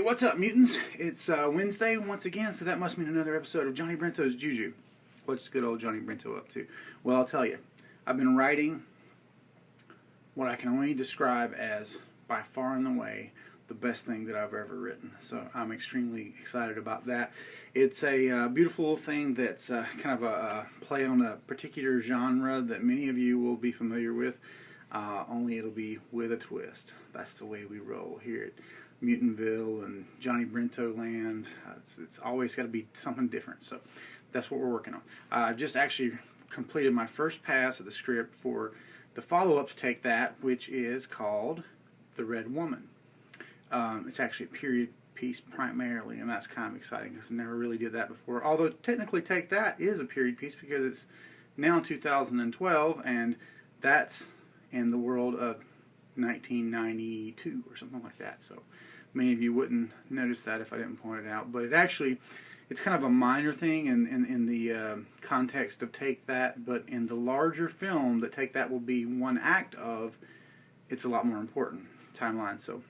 What's up, mutants? It's Wednesday once again, so that must mean another episode of Johnny Brento's JuJu. What's good old Johnny Brento up to? Well, I'll tell you. I've been writing what I can only describe as, by far and away, the best thing that I've ever written. So I'm extremely excited about that. It's a beautiful thing that's kind of a play on a particular genre that many of you will be familiar with, only it'll be with a twist. That's the way we roll here at Mutantville and Johnny Brento land. It's always got to be something different, so that's what we're working on. I've just actually completed my first pass of the script for the follow-up to Take That, which is called The Red Woman. It's actually a period piece primarily, and that's kind of exciting because I never really did that before. Although technically Take That is a period piece because it's now 2012, and that's in the world of 1992 or something like that. So many of you wouldn't notice that if I didn't point it out, but it's kind of a minor thing in the context of Take That, but in the larger film that Take That will be one act of, it's a lot more important timeline. So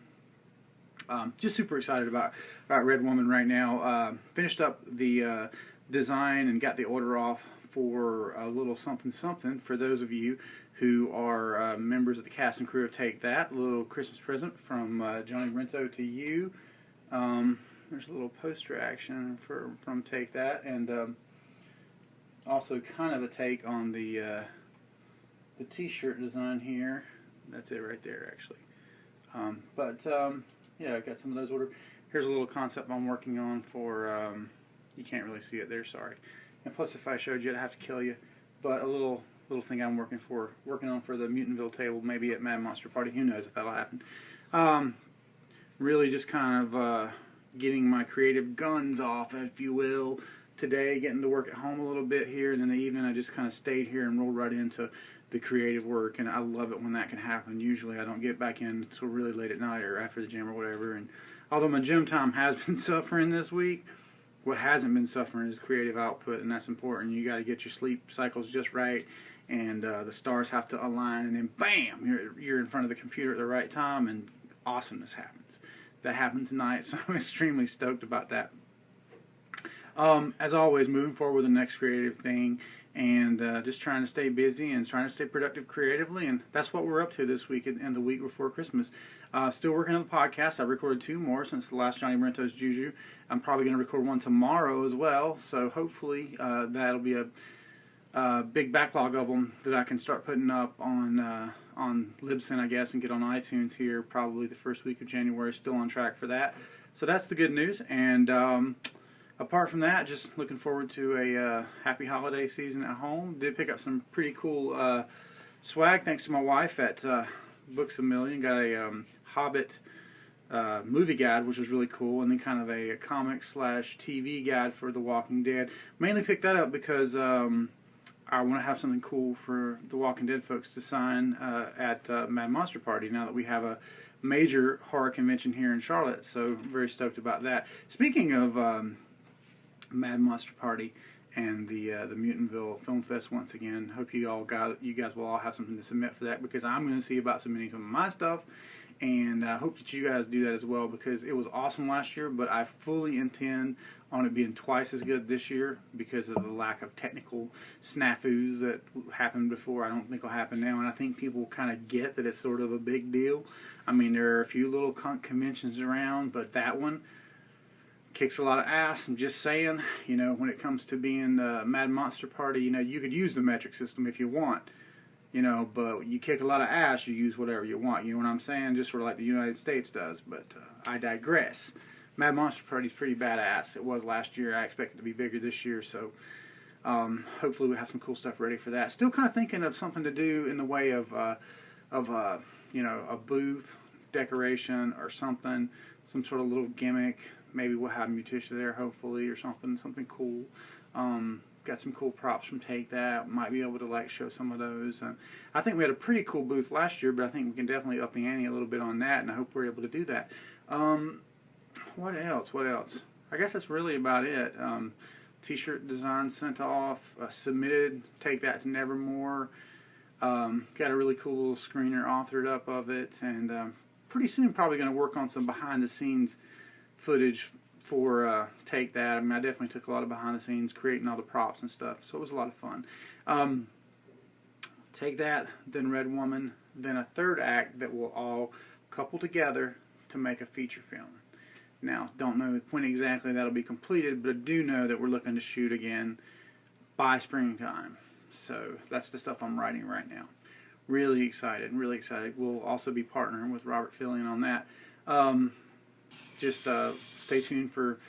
just super excited about Red Woman right now. Finished up the design and got the order off for a little something for those of you who are members of the cast and crew of Take That. A little Christmas present from Johnny Brento to you. There's a little poster action from Take That, and also kind of a take on the t-shirt design here. That's it right there, actually. Yeah, I got some of those ordered. Here's a little concept I'm working on for, you can't really see it there, sorry. And plus, if I showed you, I'd have to kill you. But a little thing I'm working on for the Mutantville table, maybe at Mad Monster Party. Who knows if that'll happen. Really just kind of getting my creative guns off, if you will, today. Getting to work at home a little bit here, and in the evening I just kind of stayed here and rolled right into the creative work, and I love it when that can happen. Usually I don't get back in until really late at night or after the gym or whatever. And although my gym time has been suffering this week, what hasn't been suffering is creative output, and that's important. You got to get your sleep cycles just right, and the stars have to align, and then bam, you're in front of the computer at the right time, and awesomeness happens. That happened tonight, so I'm extremely stoked about that. As always, moving forward with the next creative thing, and just trying to stay busy and trying to stay productive creatively, and that's what we're up to this week and the week before Christmas. Still working on the podcast. I've recorded 2 more since the last Johnny Brento's JuJu. I'm probably going to record one tomorrow as well, so hopefully that'll be a big backlog of them that I can start putting up on Libsyn, I guess, and get on iTunes here probably the first week of January. Still on track for that. So that's the good news, and apart from that, just looking forward to a happy holiday season at home. Did pick up some pretty cool swag thanks to my wife at Books A Million. Got a Hobbit movie guide, which was really cool, and then kind of a comic/TV guide for The Walking Dead. Mainly picked that up because I want to have something cool for The Walking Dead folks to sign at Mad Monster Party now that we have a major horror convention here in Charlotte. So very stoked about that. Speaking of Mad Monster Party and the Mutantville Film Fest once again. Hope you guys will all have something to submit for that, because I'm going to see about submitting some of my stuff, and I hope that you guys do that as well, because it was awesome last year, but I fully intend on it being twice as good this year because of the lack of technical snafus that happened before. I don't think will happen now, and I think people kind of get that it's sort of a big deal. I mean, there are a few little conventions around, but that one kicks a lot of ass. I'm just saying, you know, when it comes to being Mad Monster Party, you know, you could use the metric system if you want, you know, but you kick a lot of ass, you use whatever you want, you know what I'm saying? Just sort of like the United States does, but I digress. Mad Monster Party's pretty badass. It was last year. I expect it to be bigger this year, so hopefully we'll have some cool stuff ready for that. Still kind of thinking of something to do in the way of you know, a booth decoration or something, some sort of little gimmick. Maybe we'll have Mutisha there, hopefully, or something cool. Got some cool props from Take That. Might be able to like show some of those. I think we had a pretty cool booth last year, but I think we can definitely up the ante a little bit on that, and I hope we're able to do that. What else? I guess that's really about it. T-shirt design sent off, submitted. Take That to Nevermore. Got a really cool little screener authored up of it, and pretty soon probably going to work on some behind the scenes footage for Take That. I mean, I definitely took a lot of behind the scenes, creating all the props and stuff, so it was a lot of fun. Take That, then Red Woman, then a third act that will all couple together to make a feature film. Now, don't know when exactly that'll be completed, but I do know that we're looking to shoot again by springtime. So that's the stuff I'm writing right now. Really excited, really excited. We'll also be partnering with Robert Fillion on that. Just stay tuned for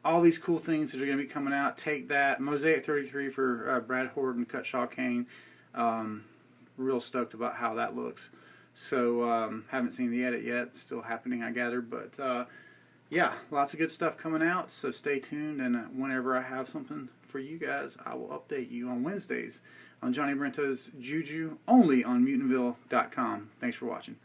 all these cool things that are going to be coming out. Take That, Mosaic 33 for Brad Horde and Cutshaw Kane. Real stoked about how that looks. So haven't seen the edit yet. It's still happening, I gather. But yeah, lots of good stuff coming out. So stay tuned, and whenever I have something for you guys, I will update you on Wednesdays on Johnny Brento's JuJu, only on Mutantville.com. Thanks for watching.